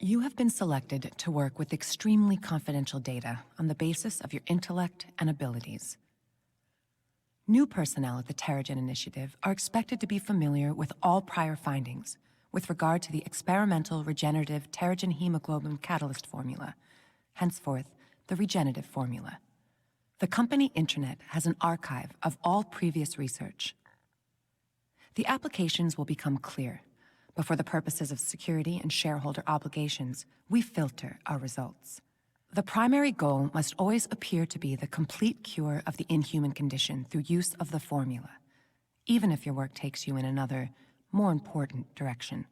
You have been selected to work with extremely confidential data on the basis of your intellect and abilities. New personnel at the Terrigen Initiative are expected to be familiar with all prior findings with regard to the experimental regenerative Terrigen hemoglobin catalyst formula, henceforth the regenerative formula. The company intranet has an archive of all previous research. The applications will become clear, but for the purposes of security and shareholder obligations, we filter our results. The primary goal must always appear to be the complete cure of the inhuman condition through use of the formula, even if your work takes you in another, more important direction.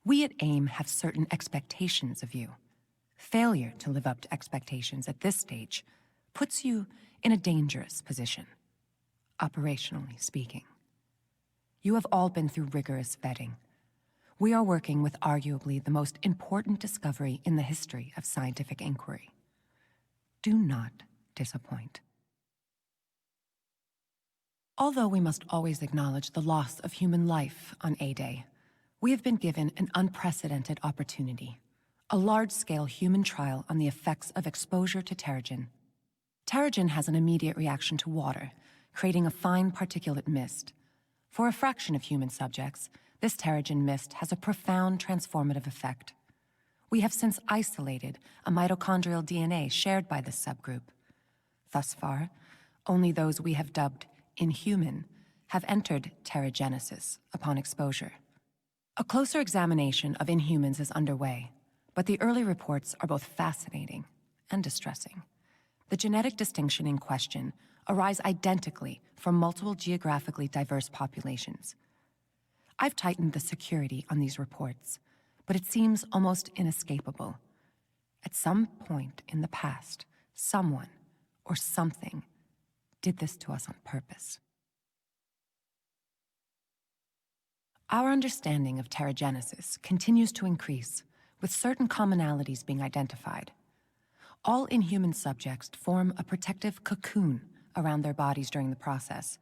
We at AIM have certain expectations of you. Failure to live up to expectations at this stage puts you in a dangerous position, operationally speaking. You have all been through rigorous vetting. We are working with arguably the most important discovery in the history of scientific inquiry. Do not disappoint. Although we must always acknowledge the loss of human life on A-Day, we have been given an unprecedented opportunity, a large-scale human trial on the effects of exposure to Terrigen. Terrigen has an immediate reaction to water, creating a fine particulate mist. For a fraction of human subjects, this Terrigen mist has a profound transformative effect. We have since isolated a mitochondrial DNA shared by this subgroup. Thus far, only those we have dubbed inhuman have entered terrigenesis upon exposure. A closer examination of inhumans is underway, but the early reports are both fascinating and distressing. The genetic distinction in question arise identically from multiple geographically diverse populations. I've tightened the security on these reports, but it seems almost inescapable. At some point in the past, someone or something did this to us on purpose. Our understanding of terrigenesis continues to increase, with certain commonalities being identified. All inhuman subjects form a protective cocoon around their bodies during the process,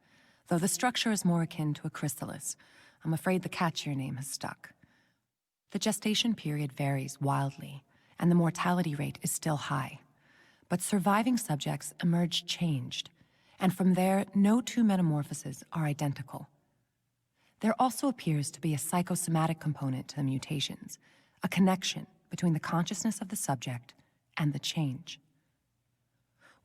though the structure is more akin to a chrysalis. I'm afraid the catchier name has stuck. The gestation period varies wildly, and the mortality rate is still high. But surviving subjects emerge changed, and from there, no two metamorphoses are identical. There also appears to be a psychosomatic component to the mutations, a connection between the consciousness of the subject and the change.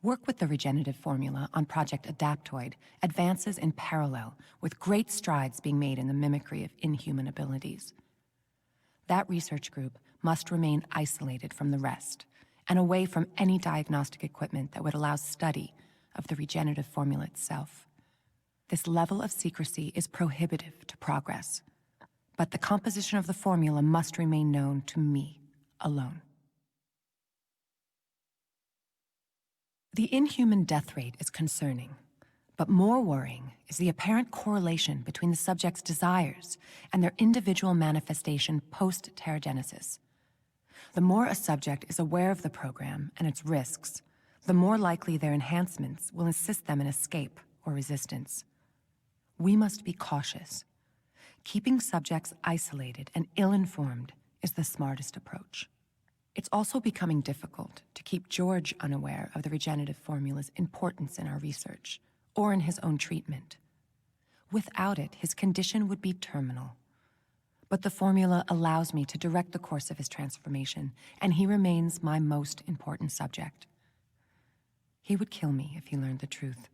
Work with the regenerative formula on Project Adaptoid advances in parallel, with great strides being made in the mimicry of inhuman abilities. That research group must remain isolated from the rest, and away from any diagnostic equipment that would allow study of the regenerative formula itself. This level of secrecy is prohibitive to progress, but the composition of the formula must remain known to me alone. The inhuman death rate is concerning, but more worrying is the apparent correlation between the subject's desires and their individual manifestation post-terrigenesis. The more a subject is aware of the program and its risks, the more likely their enhancements will assist them in escape or resistance. We must be cautious. Keeping subjects isolated and ill-informed is the smartest approach. It's also becoming difficult to keep George unaware of the regenerative formula's importance in our research, or in his own treatment. Without it, his condition would be terminal. But the formula allows me to direct the course of his transformation, and he remains my most important subject. He would kill me if he learned the truth.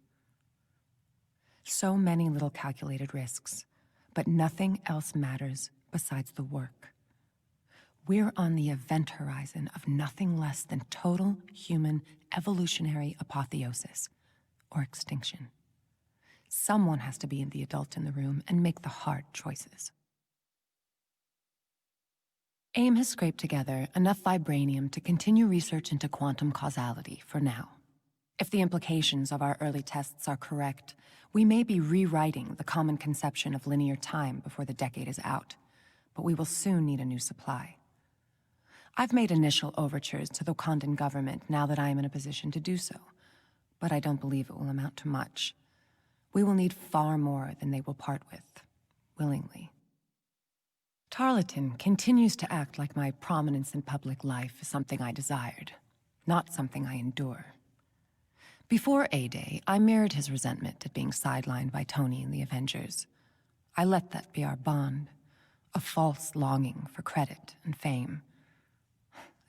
So many little calculated risks, but nothing else matters besides the work. We're on the event horizon of nothing less than total human evolutionary apotheosis, or extinction. Someone has to be the adult in the room and make the hard choices. AIM has scraped together enough vibranium to continue research into quantum causality for now. If the implications of our early tests are correct, we may be rewriting the common conception of linear time before the decade is out, but we will soon need a new supply. I've made initial overtures to the Wakandan government now that I am in a position to do so, but I don't believe it will amount to much. We will need far more than they will part with, willingly. Tarleton continues to act like my prominence in public life is something I desired, not something I endure. Before A-Day, I mirrored his resentment at being sidelined by Tony and the Avengers. I let that be our bond, a false longing for credit and fame.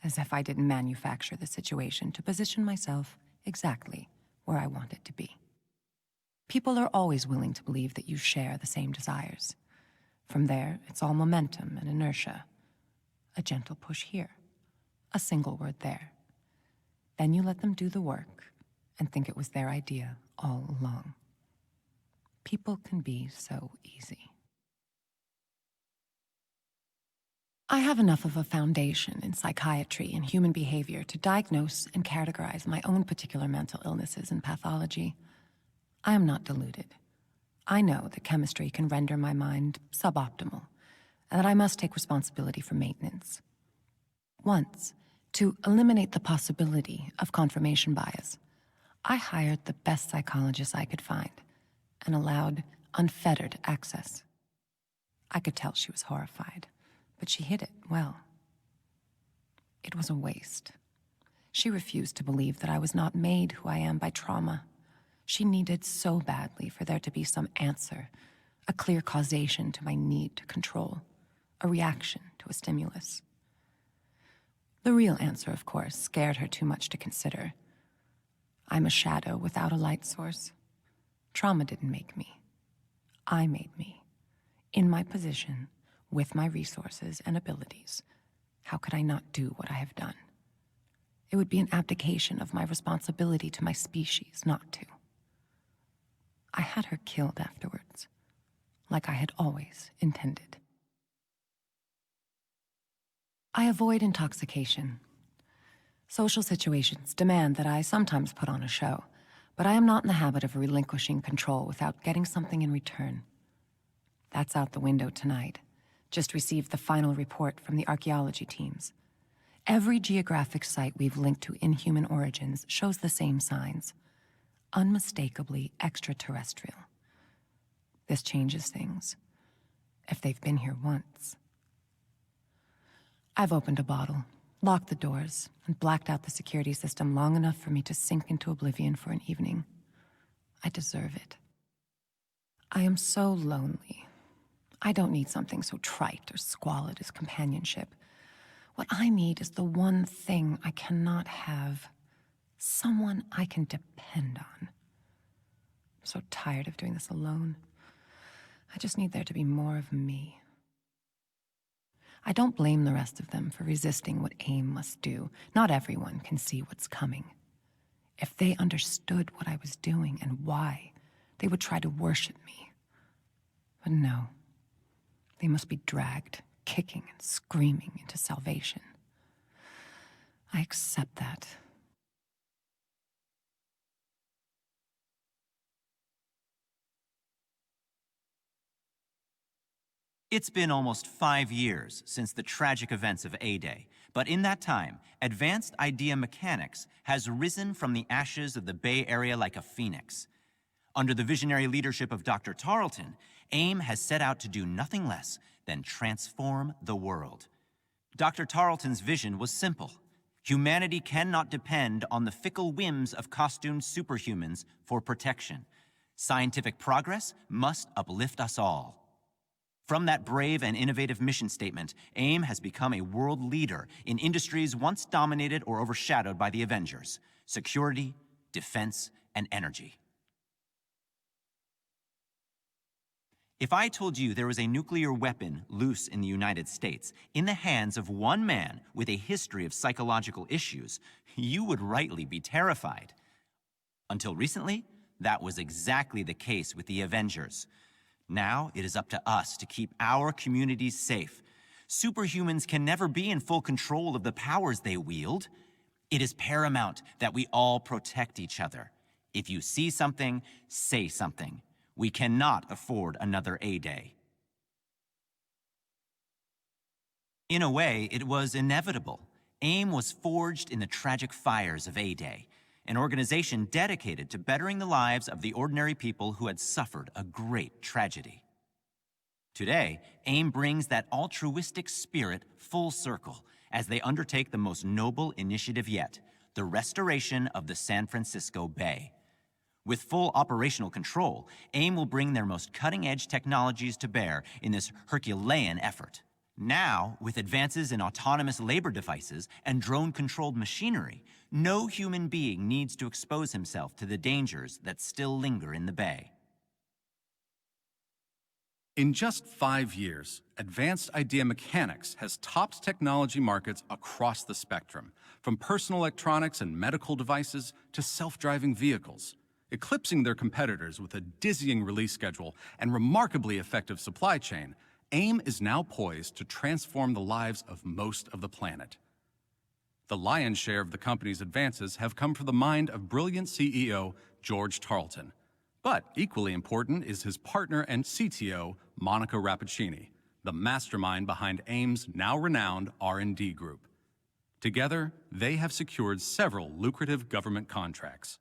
As if I didn't manufacture the situation to position myself exactly where I wanted to be. People are always willing to believe that you share the same desires. From there, it's all momentum and inertia. A gentle push here, a single word there. Then you let them do the work and think it was their idea all along. People can be so easy. I have enough of a foundation in psychiatry and human behavior to diagnose and categorize my own particular mental illnesses and pathology. I am not deluded. I know that chemistry can render my mind suboptimal, and that I must take responsibility for maintenance. Once, to eliminate the possibility of confirmation bias, I hired the best psychologist I could find and allowed unfettered access. I could tell she was horrified, but she hid it well. It was a waste. She refused to believe that I was not made who I am by trauma. She needed so badly for there to be some answer, a clear causation to my need to control, a reaction to a stimulus. The real answer, of course, scared her too much to consider. I'm a shadow without a light source. Trauma didn't make me. I made me. In my position, with my resources and abilities, how could I not do what I have done? It would be an abdication of my responsibility to my species not to. I had her killed afterwards, like I had always intended. I avoid intoxication. Social situations demand that I sometimes put on a show, but I am not in the habit of relinquishing control without getting something in return. That's out the window tonight. Just received the final report from the archaeology teams. Every geographic site we've linked to inhuman origins shows the same signs. Unmistakably extraterrestrial. This changes things, if they've been here once. I've opened a bottle, locked the doors, and blacked out the security system long enough for me to sink into oblivion for an evening. I deserve it. I am so lonely. I don't need something so trite or squalid as companionship. What I need is the one thing I cannot have. Someone I can depend on. I'm so tired of doing this alone. I just need there to be more of me. I don't blame the rest of them for resisting what AIM must do. Not everyone can see what's coming. If they understood what I was doing and why, they would try to worship me. But no. They must be dragged, kicking and screaming into salvation. I accept that. It's been almost 5 years since the tragic events of A-Day, but in that time, advanced idea mechanics has risen from the ashes of the Bay Area like a phoenix. Under the visionary leadership of Dr. Tarleton, AIM has set out to do nothing less than transform the world. Dr. Tarleton's vision was simple. Humanity cannot depend on the fickle whims of costumed superhumans for protection. Scientific progress must uplift us all. From that brave and innovative mission statement, AIM has become a world leader in industries once dominated or overshadowed by the Avengers: security, defense, and energy. If I told you there was a nuclear weapon loose in the United States, in the hands of one man with a history of psychological issues, you would rightly be terrified. Until recently, that was exactly the case with the Avengers. Now it is up to us to keep our communities safe. Superhumans can never be in full control of the powers they wield. It is paramount that we all protect each other. If you see something, say something. We cannot afford another A-Day. In a way, it was inevitable. AIM was forged in the tragic fires of A-Day, an organization dedicated to bettering the lives of the ordinary people who had suffered a great tragedy. Today, AIM brings that altruistic spirit full circle as they undertake the most noble initiative yet, the restoration of the San Francisco Bay. With full operational control, AIM will bring their most cutting-edge technologies to bear in this Herculean effort. Now, with advances in autonomous labor devices and drone-controlled machinery, no human being needs to expose himself to the dangers that still linger in the Bay. In just 5 years, advanced idea mechanics has topped technology markets across the spectrum, from personal electronics and medical devices to self-driving vehicles. Eclipsing their competitors with a dizzying release schedule and remarkably effective supply chain, AIM is now poised to transform the lives of most of the planet. The lion's share of the company's advances have come from the mind of brilliant CEO George Tarleton. But equally important is his partner and CTO, Monica Rappaccini, the mastermind behind AIM's now renowned R&D group. Together, they have secured several lucrative government contracts.